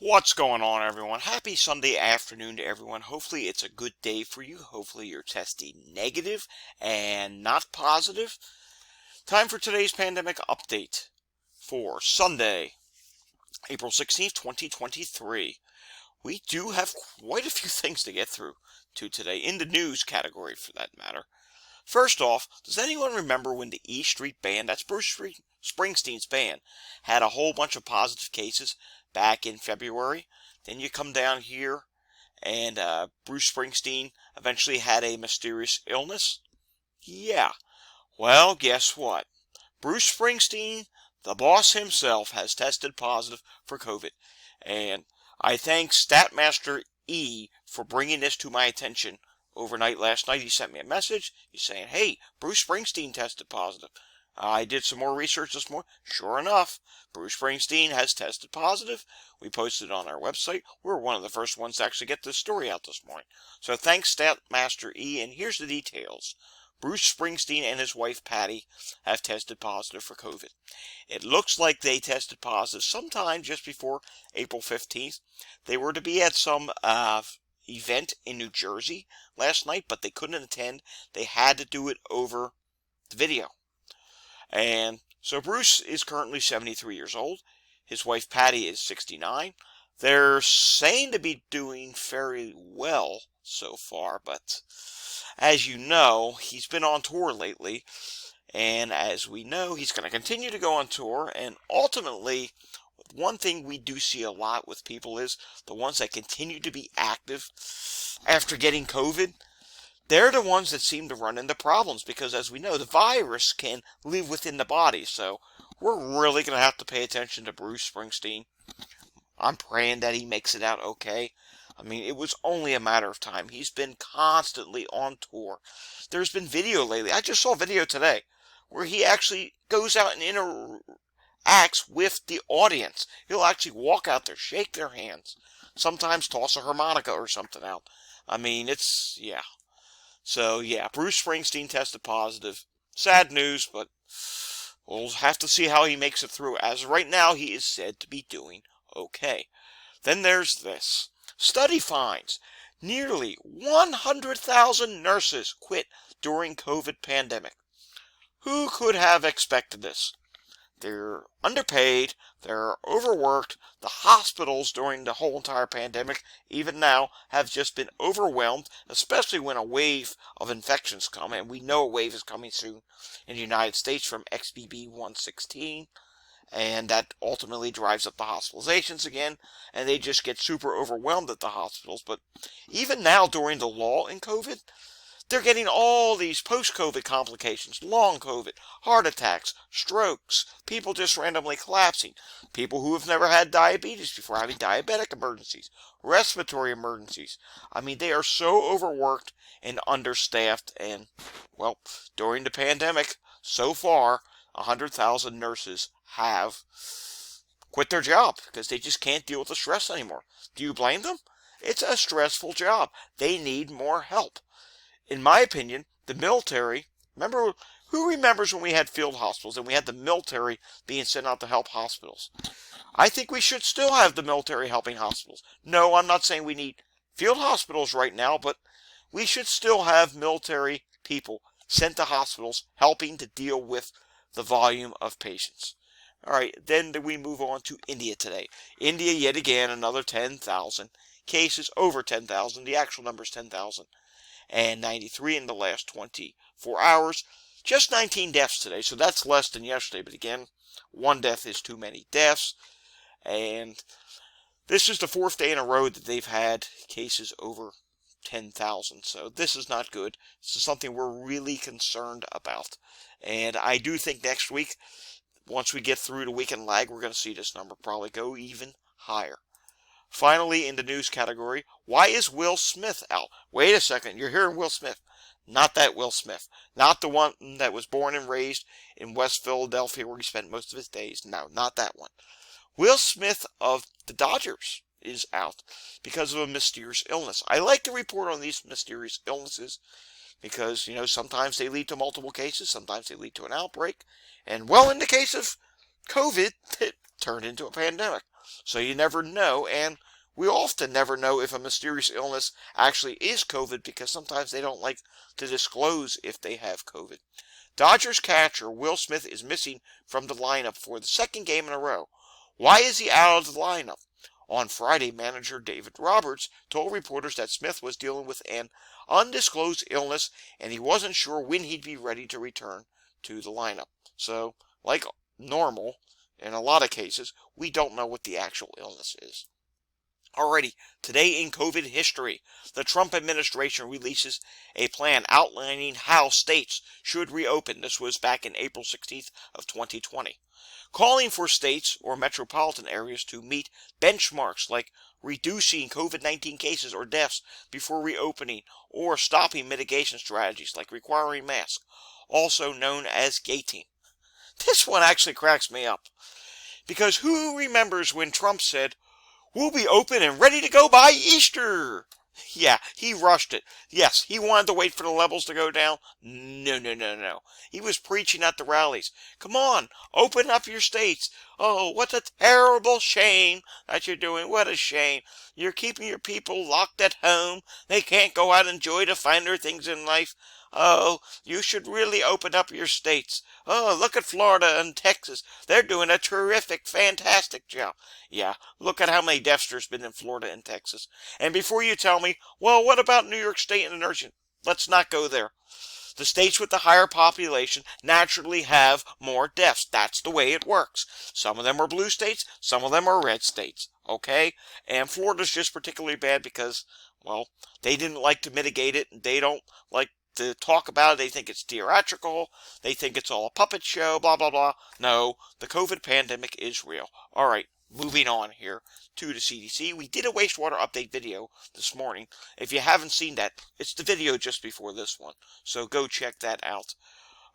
What's going on, everyone? Happy Sunday afternoon to everyone. Hopefully it's a good day for you. Hopefully you're testing negative and not positive. Time for today's pandemic update for Sunday, April 16th, 2023. We do have quite a few things to get through today, in the news category for that matter. First off, does anyone remember when the E Street Band, that's Springsteen's band, had a whole bunch of positive cases back in February? Then you come down here, and Bruce Springsteen eventually had a mysterious illness? Yeah. Well, guess what? Bruce Springsteen, the boss himself, has tested positive for COVID. And I thank Statmaster E for bringing this to my attention overnight last night. He sent me a message. He's saying, hey, Bruce Springsteen tested positive. I did some more research this morning. Sure enough, Bruce Springsteen has tested positive. We posted it on our website. We're one of the first ones to actually get this story out this morning. So thanks, Statmaster E. And here's the details. Bruce Springsteen and his wife Patty have tested positive for COVID. It looks like they tested positive sometime just before April 15th. They were to be at some event in New Jersey last night, but they couldn't attend. They had to do it over the video. And so Bruce is currently 73 years old. His wife Patty is 69. They're saying to be doing fairly well so far, but as you know, he's been on tour lately, and as we know, he's going to continue to go on tour, and ultimately, one thing we do see a lot with people is the ones that continue to be active after getting COVID. They're the ones that seem to run into problems because, as we know, the virus can live within the body. So we're really going to have to pay attention to Bruce Springsteen. I'm praying that he makes it out okay. I mean, it was only a matter of time. He's been constantly on tour. There's been video lately. I just saw a video today where he actually goes out and interacts with the audience. He'll actually walk out there, shake their hands, sometimes toss a harmonica or something out. I mean, yeah. So, yeah, Bruce Springsteen tested positive. Sad news, but we'll have to see how he makes it through. As of right now, he is said to be doing okay. Then there's this. Study finds nearly 100,000 nurses quit during COVID pandemic. Who could have expected this? They're underpaid, they're overworked. The hospitals during the whole entire pandemic, even now, have just been overwhelmed, especially when a wave of infections come, and we know a wave is coming soon in the United States from XBB 116, and that ultimately drives up the hospitalizations again, and they just get super overwhelmed at the hospitals. But even now, during the lull in COVID, they're getting all these post-COVID complications, long COVID, heart attacks, strokes, people just randomly collapsing, people who have never had diabetes before having diabetic emergencies, respiratory emergencies. I mean, they are so overworked and understaffed, and, well, during the pandemic, so far, 100,000 nurses have quit their job because they just can't deal with the stress anymore. Do you blame them? It's a stressful job. They need more help. In my opinion, the military, who remembers when we had field hospitals and we had the military being sent out to help hospitals? I think we should still have the military helping hospitals. No, I'm not saying we need field hospitals right now, but we should still have military people sent to hospitals helping to deal with the volume of patients. All right, then we move on to India today. India, yet again, another 10,000 cases, over 10,000. The actual number is 10,000. And 93 in the last 24 hours. Just 19 deaths today, so that's less than yesterday. But again, one death is too many deaths. And this is the fourth day in a row that they've had cases over 10,000. So this is not good. This is something we're really concerned about. And I do think next week, once we get through the weekend lag, we're going to see this number probably go even higher. Finally, in the news category, why is Will Smith out? Wait a second, you're hearing Will Smith. Not that Will Smith. Not the one that was born and raised in West Philadelphia where he spent most of his days. No, not that one. Will Smith of the Dodgers is out because of a mysterious illness. I like to report on these mysterious illnesses because, you know, sometimes they lead to multiple cases, sometimes they lead to an outbreak, and, well, in the case of COVID, it turned into a pandemic. So you never know, and we often never know if a mysterious illness actually is COVID because sometimes they don't like to disclose if they have COVID. Dodgers catcher Will Smith is missing from the lineup for the second game in a row. Why is he out of the lineup? On Friday, manager David Roberts told reporters that Smith was dealing with an undisclosed illness and he wasn't sure when he'd be ready to return to the lineup. So, like normal, in a lot of cases, we don't know what the actual illness is. Alrighty, today in COVID history, the Trump administration releases a plan outlining how states should reopen. This was back in April 16th of 2020. Calling for states or metropolitan areas to meet benchmarks like reducing COVID-19 cases or deaths before reopening or stopping mitigation strategies like requiring masks, also known as gating. This one actually cracks me up because who remembers when Trump said, "We'll be open and ready to go by Easter"? Yeah, he rushed it. Yes, he wanted to wait for the levels to go down. No. He was preaching at the rallies. Come on, open up your states. Oh, what a terrible shame that you're doing. What a shame. You're keeping your people locked at home. They can't go out and enjoy the finer things in life. Oh, you should really open up your states. Oh, look at Florida and Texas. They're doing a terrific, fantastic job. Yeah, look at how many deaths there's been in Florida and Texas. And before you tell me, well, what about New York State and the nursing? Let's not go there. The states with the higher population naturally have more deaths. That's the way it works. Some of them are blue states, some of them are red states. Okay? And Florida's just particularly bad because, well, they didn't like to mitigate it. They don't like to talk about it. They think it's theatrical. They think it's all a puppet show, blah, blah, blah. No, the COVID pandemic is real. All right, moving on here to the CDC. We did a wastewater update video this morning. If you haven't seen that, it's the video just before this one. So go check that out.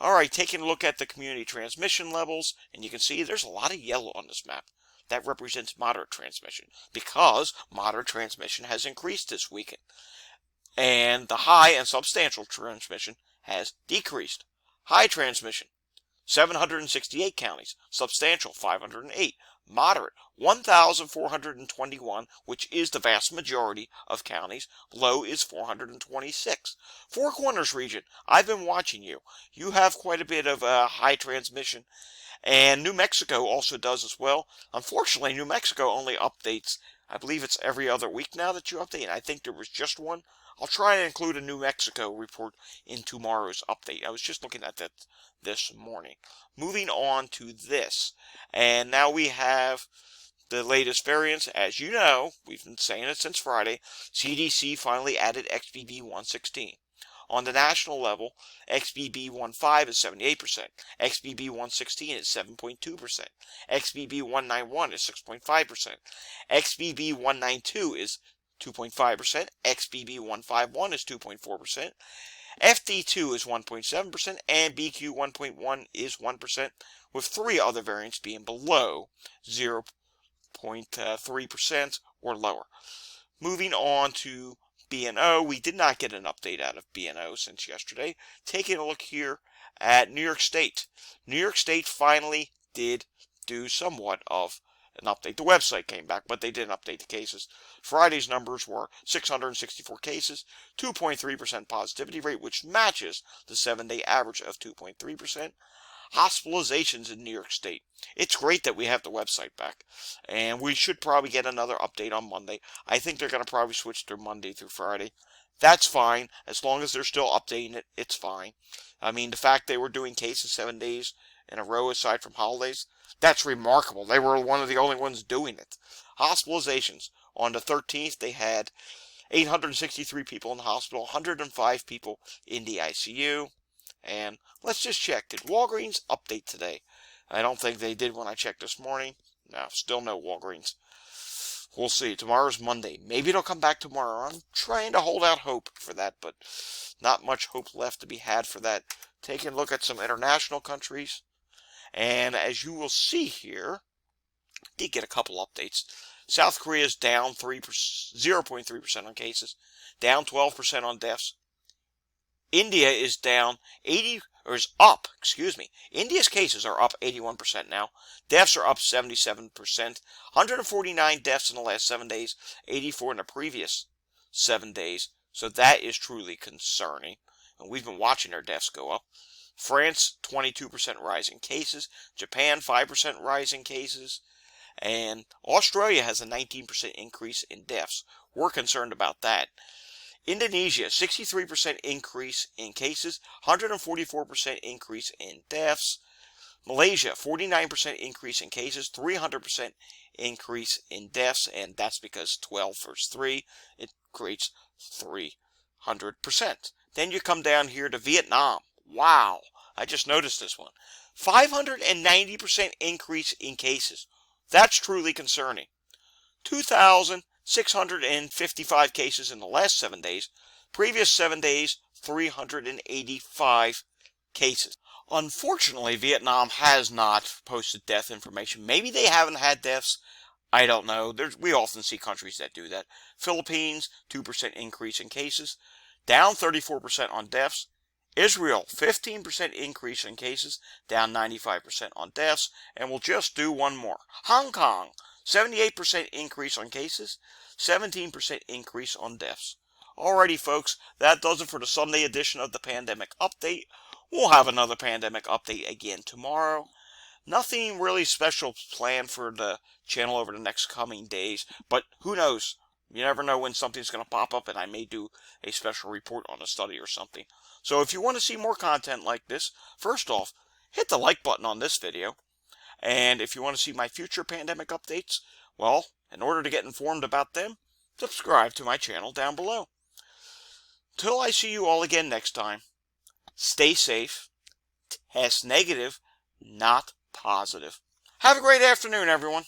All right, taking a look at the community transmission levels, and you can see there's a lot of yellow on this map. That represents moderate transmission because moderate transmission has increased this weekend. And the high and substantial transmission has decreased. High transmission, 768 counties. Substantial, 508. Moderate, 1,421, which is the vast majority of counties. Low is 426. Four Corners region, I've been watching you. You have quite a bit of high transmission. And New Mexico also does as well. Unfortunately, New Mexico only updates, I believe it's every other week now that you update. I think there was just one. I'll try and include a New Mexico report in tomorrow's update. I was just looking at that this morning. Moving on to this. And now we have the latest variants. As you know, we've been saying it since Friday, CDC finally added XBB.1.16. On the national level, XBB.1.5 is 78%, XBB.1.16 is 7.2%, XBB.1.91 is 6.5%, XBB.1.92 is 2.5%, XBB.1.51 is 2.4%, FD2 is 1.7%, and BQ.1.1 is 1%, with three other variants being below 0.3% or lower. Moving on to B&O, we did not get an update out of B&O since yesterday. Taking a look here at New York State. New York State finally did do somewhat of an update. The website came back, but they didn't update the cases. Friday's numbers were 664 cases, 2.3% positivity rate, which matches the 7-day average of 2.3%. Hospitalizations in New York State. It's great that we have the website back, and we should probably get another update on Monday. I think they're going to probably switch to Monday through Friday. That's fine. As long as they're still updating it, it's fine. I mean, the fact they were doing cases 7 days in a row aside from holidays, that's remarkable. They were one of the only ones doing it. Hospitalizations. On the 13th, they had 863 people in the hospital, 105 people in the ICU. And let's just check. Did Walgreens update today? I don't think they did when I checked this morning. No, still no Walgreens. We'll see. Tomorrow's Monday. Maybe it'll come back tomorrow. I'm trying to hold out hope for that, but not much hope left to be had for that. Taking a look at some international countries. And as you will see here, did get a couple updates. South Korea is down 0.3% on cases, down 12% on deaths. India is down or is up, excuse me. India's cases are up 81% now. Deaths are up 77%. 149 deaths in the last 7 days, 84 in the previous 7 days. So that is truly concerning. And we've been watching their deaths go up. France, 22% rise in cases. Japan, 5% rise in cases. And Australia has a 19% increase in deaths. We're concerned about that. Indonesia, 63% increase in cases, 144% increase in deaths. Malaysia, 49% increase in cases, 300% increase in deaths, and that's because 12 versus 3, it creates 300%. Then you come down here to Vietnam. Wow, I just noticed this one. 590% increase in cases. That's truly concerning. 2,655 cases in the last 7 days. Previous 7 days, 385 cases. Unfortunately, Vietnam has not posted death information. Maybe they haven't had deaths. I don't know. We often see countries that do that. Philippines, 2% increase in cases, down 34% on deaths. Israel, 15% increase in cases, down 95% on deaths. And we'll just do one more. Hong Kong, 78% increase on cases, 17% increase on deaths. Alrighty, folks, that does it for the Sunday edition of the Pandemic Update. We'll have another Pandemic Update again tomorrow. Nothing really special planned for the channel over the next coming days, but who knows? You never know when something's going to pop up, and I may do a special report on a study or something. So if you want to see more content like this, first off, hit the like button on this video. And if you want to see my future pandemic updates, well, in order to get informed about them, subscribe to my channel down below. Till I see you all again next time, stay safe, test negative, not positive. Have a great afternoon, everyone.